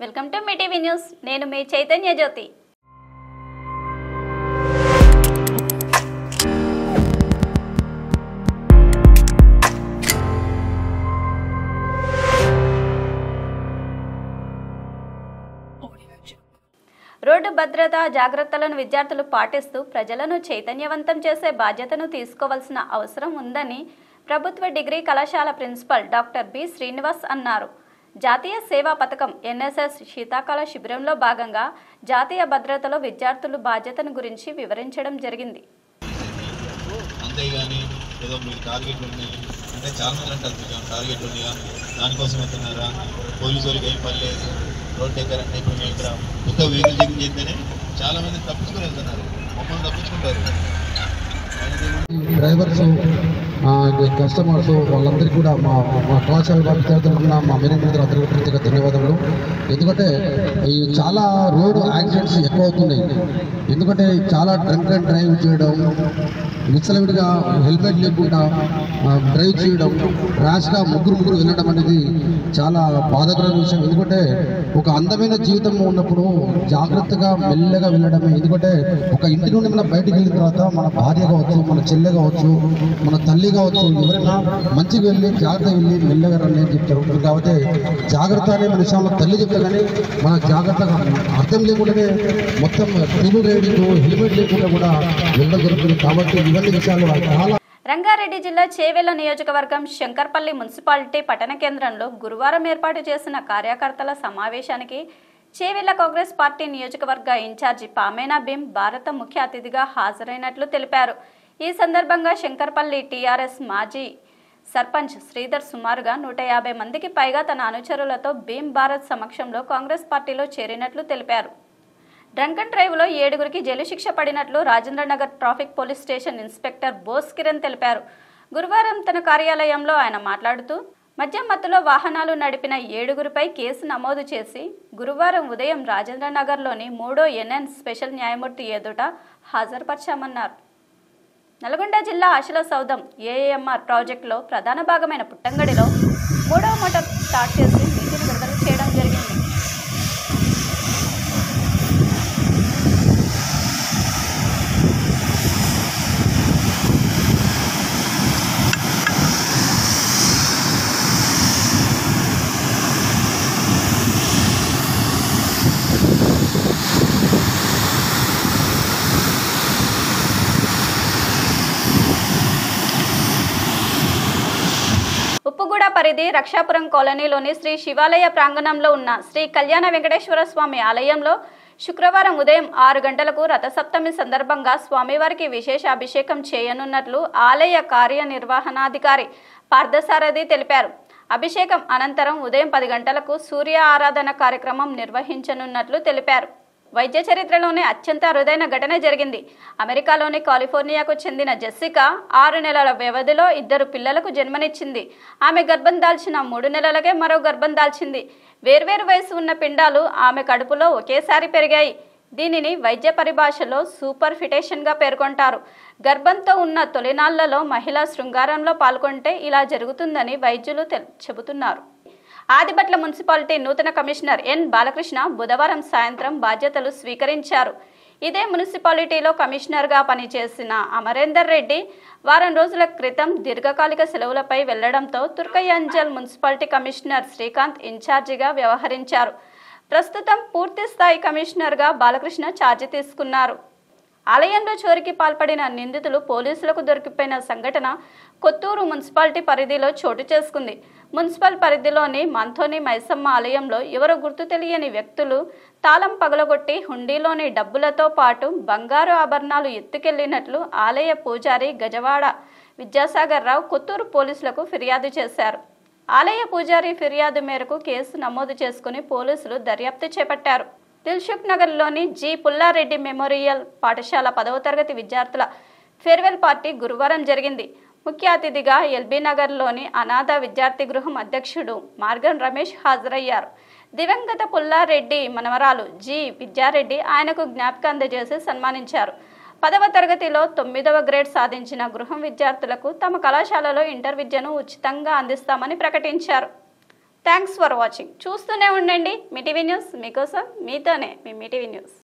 Welcome to me TV news. నేను మీ చైతన్య జ్యోతి. Road భద్రతా జాగ్రత్తలను విద్యార్థులు పాటిస్తూ ప్రజలను చైతన్యవంతం చేసే బాధ్యతను తీసుకోవాల్సిన అవసరం ఉందని ప్రభుత్వ డిగ్రీ కళాశాల ప్రిన్సిపల్ డాక్టర్ బి శ్రీనివాస్ అన్నారు. జాతీయ సేవా పథకం ఎన్ఎస్ఎస్ శీతాకాల శిబిరంలో భాగంగా జాతీయ భద్రతలో విద్యార్థుల బాధ్యతను గురించి వివరించడం జరిగింది. రోడ్ దగ్గర అంటే ఇప్పుడు మేము ఇక్కడ కొత్త వెహికల్ చెకింగ్ చేస్తేనే చాలా మంది తప్పించుకొని వెళ్తున్నారు, మమ్మల్ని తప్పించుకుంటారు. డ్రైవర్స్, కస్టమర్స్ వాళ్ళందరికీ కూడా మా కళాశాల విద్యార్థులకు కూడా మా మేనేజ్మెంట్ అందరికీ ప్రత్యేక ధన్యవాదాలు. ఎందుకంటే ఈ చాలా రోడ్ యాక్సిడెంట్స్ ఎక్కువ అవుతున్నాయి. ఎందుకంటే చాలా డ్రంక్ అండ్ డ్రైవ్ చేయడం, విచ్చలవిడిగా హెల్మెట్ లేకుండా డ్రైవ్ చేయడం, ర్యాష్గా ముగ్గురు వెళ్ళడం అనేది చాలా బాధాకరమైన విషయం. ఎందుకంటే ఒక అందమైన జీవితం ఉన్నప్పుడు జాగ్రత్తగా మెల్లగా వెళ్ళడమే. ఎందుకంటే ఒక ఇంటి నుండి మనం బయటకు వెళ్ళిన తర్వాత మన భార్య కావచ్చు, మన చెల్లె కావచ్చు, మన తల్లి కావచ్చు, ఎవరైనా మంచిగా వెళ్ళి జాగ్రత్త వెళ్ళి మెల్లగా రండి అని చెప్తారు. కాబట్టి జాగ్రత్త అనే మన విషయంలో తల్లి చెప్తారు, కానీ మన జాగ్రత్తగా అర్థం లేకుండానే మొత్తం తెలుగు రైడింగ్ హెల్మెట్ లేకుండా కూడా వెళ్ళడం జరుగుతుంది. కాబట్టి ఇవన్నీ విషయాలు చాలా. రంగారెడ్డి జిల్లా చేవెళ్ల నియోజకవర్గం శంకర్పల్లి మున్సిపాలిటీ పట్టణ కేంద్రంలో గురువారం ఏర్పాటు చేసిన కార్యకర్తల సమావేశానికి చేవెళ్ల కాంగ్రెస్ పార్టీ నియోజకవర్గ ఇన్ఛార్జి పామేనా భీం భారత ముఖ్య అతిథిగా హాజరైనట్లు తెలిపారు. ఈ సందర్భంగా శంకర్పల్లి టీఆర్ఎస్ మాజీ సర్పంచ్ శ్రీధర్ సుమారుగా 150 మందికి పైగా తన అనుచరులతో భీం భారత్ సమక్షంలో కాంగ్రెస్ పార్టీలో చేరినట్లు తెలిపారు. డ్రంక్ అండ్ డ్రైవ్లో 7గురికి జైలు శిక్ష పడినట్లు Rajendranagar traffic police station inspector Bose Kiran తెలిపారు. గురువారం తన కార్యాలయంలో ఆయన మాట్లాడుతూ మద్యం మత్తులో వాహనాలు నడిపిన 7గురిపై కేసు నమోదు చేసి గురువారం ఉదయం రాజేంద్రనగర్లోని 3వ ఎన్ఎన్ స్పెషల్ న్యాయమూర్తి ఎదుట హాజరుపరిచామన్నారు. నల్గొండ జిల్లా ఆశల సౌధం ఏఎంఆర్ ప్రాజెక్టులో ప్రధాన భాగమైన పుట్టంగడిలో 3వ మోటార్ స్టార్ట్ చేసి నీటిని విడుదల చేయడం జరిగింది. ఉప్పుగూడ పరిధి రక్షాపురం కాలనీలోని శ్రీ శివాలయ ప్రాంగణంలో ఉన్న శ్రీ కళ్యాణ వెంకటేశ్వర స్వామి ఆలయంలో శుక్రవారం ఉదయం 6 గంటలకు రథసప్తమి సందర్భంగా స్వామివారికి విశేష అభిషేకం చేయనున్నట్లు ఆలయ కార్యనిర్వహణాధికారి పార్థసారథి తెలిపారు. అభిషేకం అనంతరం ఉదయం 10 గంటలకు సూర్య ఆరాధన కార్యక్రమం నిర్వహించనున్నట్లు తెలిపారు. వైద్య చరిత్రలోనే అత్యంత అరుదైన ఘటన జరిగింది. అమెరికాలోని కాలిఫోర్నియాకు చెందిన జెస్సికా 6 నెలల వ్యవధిలో 2 పిల్లలకు జన్మనిచ్చింది. ఆమె గర్భం దాల్చిన 3 నెలలకే మరో గర్భం దాల్చింది. వేర్వేరు వయసు ఉన్న పిండాలు ఆమె కడుపులో ఒకేసారి పెరిగాయి. దీనిని వైద్య పరిభాషలో సూపర్ ఫిటేషన్గా పేర్కొంటారు. గర్భంతో ఉన్న తొలినాళ్లలో మహిళ శృంగారంలో పాల్గొంటే ఇలా జరుగుతుందని వైద్యులు చెబుతున్నారు. ఆదిబట్ల మున్సిపాలిటీ నూతన కమిషనర్ ఎన్ బాలకృష్ణ బుధవారం సాయంత్రం బాధ్యతలు స్వీకరించారు. ఇదే మున్సిపాలిటీలో కమిషనర్గా పనిచేసిన అమరేందర్ రెడ్డి వారం రోజుల క్రితం దీర్ఘకాలిక సెలవులపై వెళ్లడంతో తుర్కయంజల్ మున్సిపాలిటీ కమిషనర్ శ్రీకాంత్ ఇన్ఛార్జిగా వ్యవహరించారు. ప్రస్తుతం పూర్తి స్థాయి కమిషనర్గా బాలకృష్ణ ఛార్జీ తీసుకున్నారు. ఆలయంలో చోరీకి పాల్పడిన నిందితులు పోలీసులకు దొరికిపోయిన సంఘటన కొత్తూరు మున్సిపాలిటీ పరిధిలో చోటు చేసుకుంది. మున్సిపల్ పరిధిలోని మంథోని మైసమ్మ ఆలయంలో ఎవరో గుర్తు తెలియని వ్యక్తులు తాళం పగలగొట్టి హుండీలోని డబ్బులతో పాటు బంగారు ఆభరణాలు ఎత్తుకెళ్లినట్లు ఆలయ పూజారి గజవాడ విద్యాసాగర్ రావు కొత్తూరు పోలీసులకు ఫిర్యాదు చేశారు. ఆలయ పూజారి ఫిర్యాదు మేరకు కేసు నమోదు చేసుకుని పోలీసులు దర్యాప్తు చేపట్టారు. దిల్సుఖ్ నగర్లోని జి పుల్లారెడ్డి మెమోరియల్ పాఠశాల 10వ తరగతి విద్యార్థుల ఫేర్వెల్ పార్టీ గురువారం జరిగింది. ముఖ్య అతిథిగా ఎల్బీ నగర్లోని అనాథ విద్యార్థి గృహం అధ్యక్షుడు మార్గం రమేష్ హాజరయ్యారు. దివంగత పుల్లారెడ్డి మనవరాలు జి విద్యారెడ్డి ఆయనకు జ్ఞాపిక అందజేసి సన్మానించారు. 10వ తరగతిలో 9వ గ్రేడ్ సాధించిన గృహం విద్యార్థులకు తమ కళాశాలలో ఇంటర్ విద్యను ఉచితంగా అందిస్తామని ప్రకటించారు. Thanks for watching. చూస్తూనే ఉండండి మీ టీవీ న్యూస్, మీకోసం మీతోనే మీ టీవీ న్యూస్.